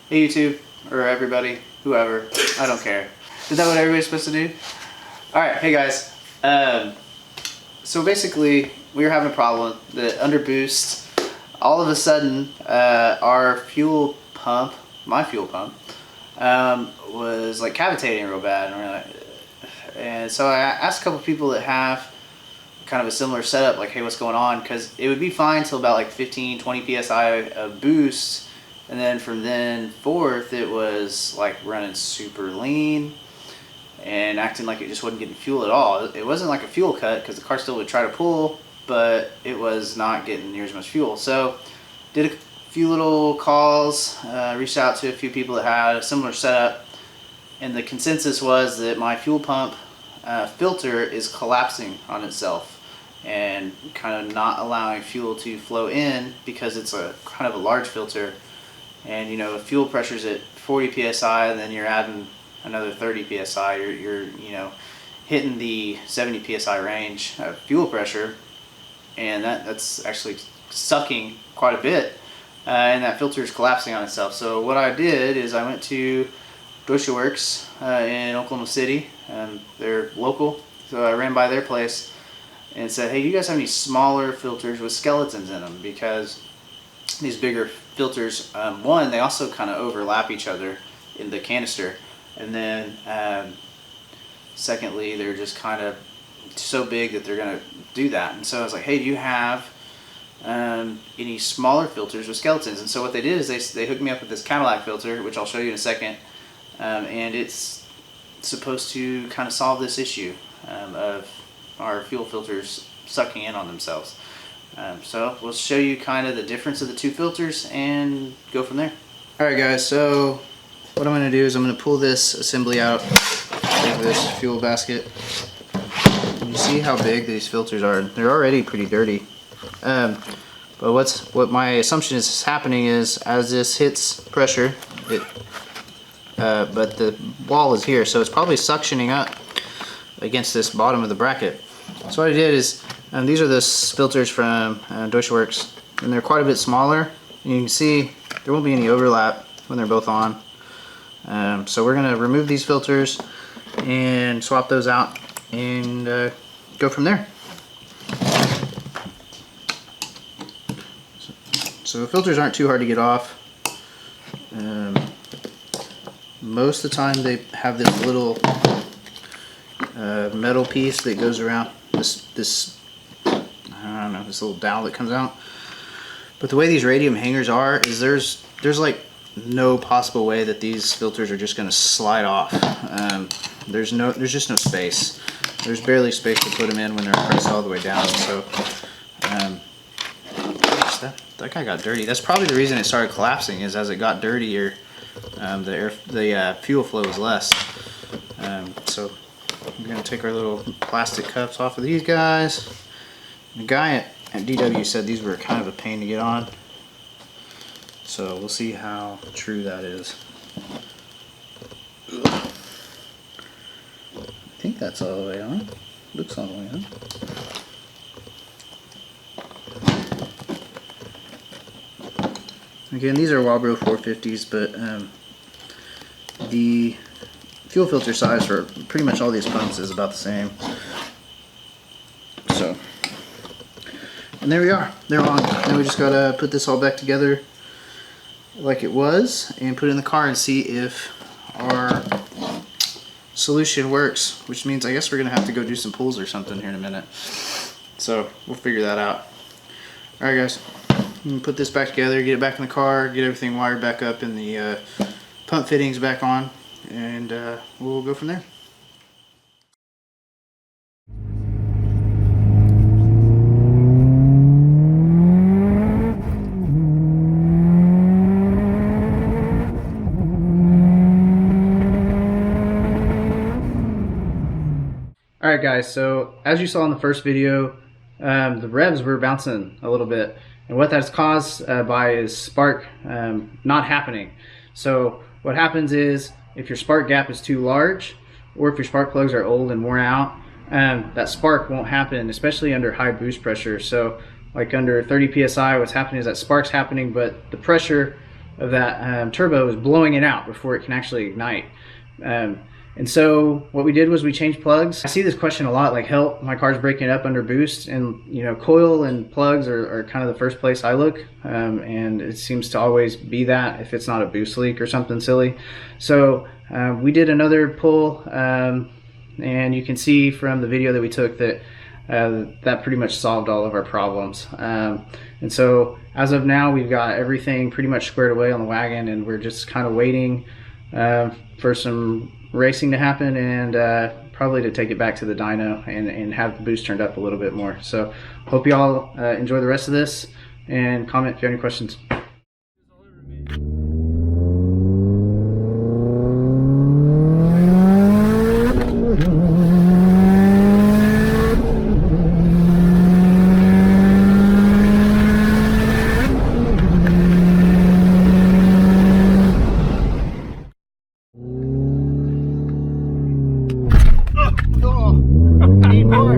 Hey YouTube, or everybody, whoever, I don't care. Is that what everybody's supposed to do? Alright, hey guys. So basically, we were having a problem that under boost, all of a sudden, our fuel pump, my fuel pump, was like cavitating real bad. And so I asked a couple people that have kind of a similar setup, like, hey, what's going on? Because it would be fine till about like 15-20 psi of boost. And then from then forth, it was like running super lean and acting like it just wasn't getting fuel at all. It wasn't like a fuel cut because the car still would try to pull, but it was not getting near as much fuel. So did a few little calls, reached out to a few people that had a similar setup, and the consensus was that my fuel pump filter is collapsing on itself and kind of not allowing fuel to flow in because it's a kind of a large filter. And you know, if fuel pressure's at 40 psi, and then you're adding another 30 psi, you're you know, hitting the 70 psi range of fuel pressure, and that's actually sucking quite a bit, and that filter is collapsing on itself. So what I did is I went to THOSE Works in Oklahoma City, and they're local, so I ran by their place and said, hey, do you guys have any smaller filters with skeletons in them? Because these bigger filters, one, they also kind of overlap each other in the canister, and then secondly, they're just kind of so big that they're going to do that. And so I was like, hey, do you have any smaller filters with skeletons? And so what they did is they hooked me up with this Cadillac filter, which I'll show you in a second, and it's supposed to kind of solve this issue of our fuel filters sucking in on themselves. So we'll show you kind of the difference of the two filters and go from there. Alright guys, so what I'm going to do is I'm going to pull this assembly out of this fuel basket. You see how big these filters are. They're already pretty dirty. But what my assumption is happening is as this hits pressure, but the wall is here, so it's probably suctioning up against this bottom of the bracket. So what I did is, these are the filters from THOSE Works, and they're quite a bit smaller. And you can see there won't be any overlap when they're both on. So we're going to remove these filters and swap those out and go from there. So the filters aren't too hard to get off. Most of the time they have this little metal piece that goes around this I don't know, this little dowel that comes out. But the way these radium hangers are is there's like no possible way that these filters are just going to slide off. There's just no space. There's barely space to put them in when they're pressed all the way down. So that guy got dirty. That's probably the reason it started collapsing, is as it got dirtier, the fuel flow was less. So we're going to take our little plastic cups off of these guys. The guy at DW said these were kind of a pain to get on. So we'll see how true that is. I think that's all the way on. Looks all the way on. Again, these are Walbro 450s, but the fuel filter size for pretty much all these pumps is about the same. So, and there we are. They're on. Now we just gotta put this all back together like it was and put it in the car and see if our solution works, which means I guess we're gonna have to go do some pulls or something here in a minute. So we'll figure that out. Alright guys, I'm gonna put this back together, get it back in the car, get everything wired back up and the pump fittings back on, and we'll go from there. Alright guys, so as you saw in the first video, the revs were bouncing a little bit, and what that's caused by is spark not happening. So what happens is, if your spark gap is too large, or if your spark plugs are old and worn out, that spark won't happen, especially under high boost pressure. So like under 30 psi, what's happening is that spark's happening, but the pressure of that turbo is blowing it out before it can actually ignite. And so what we did was we changed plugs. I see this question a lot, like, help, my car's breaking up under boost. And you know, coil and plugs are kind of the first place I look, and it seems to always be that if it's not a boost leak or something silly. So we did another pull, and you can see from the video that we took that that pretty much solved all of our problems. And so as of now, we've got everything pretty much squared away on the wagon, and we're just kind of waiting for some racing to happen, and probably to take it back to the dyno and have the boost turned up a little bit more. So hope you all enjoy the rest of this, and comment if you have any questions. Need more.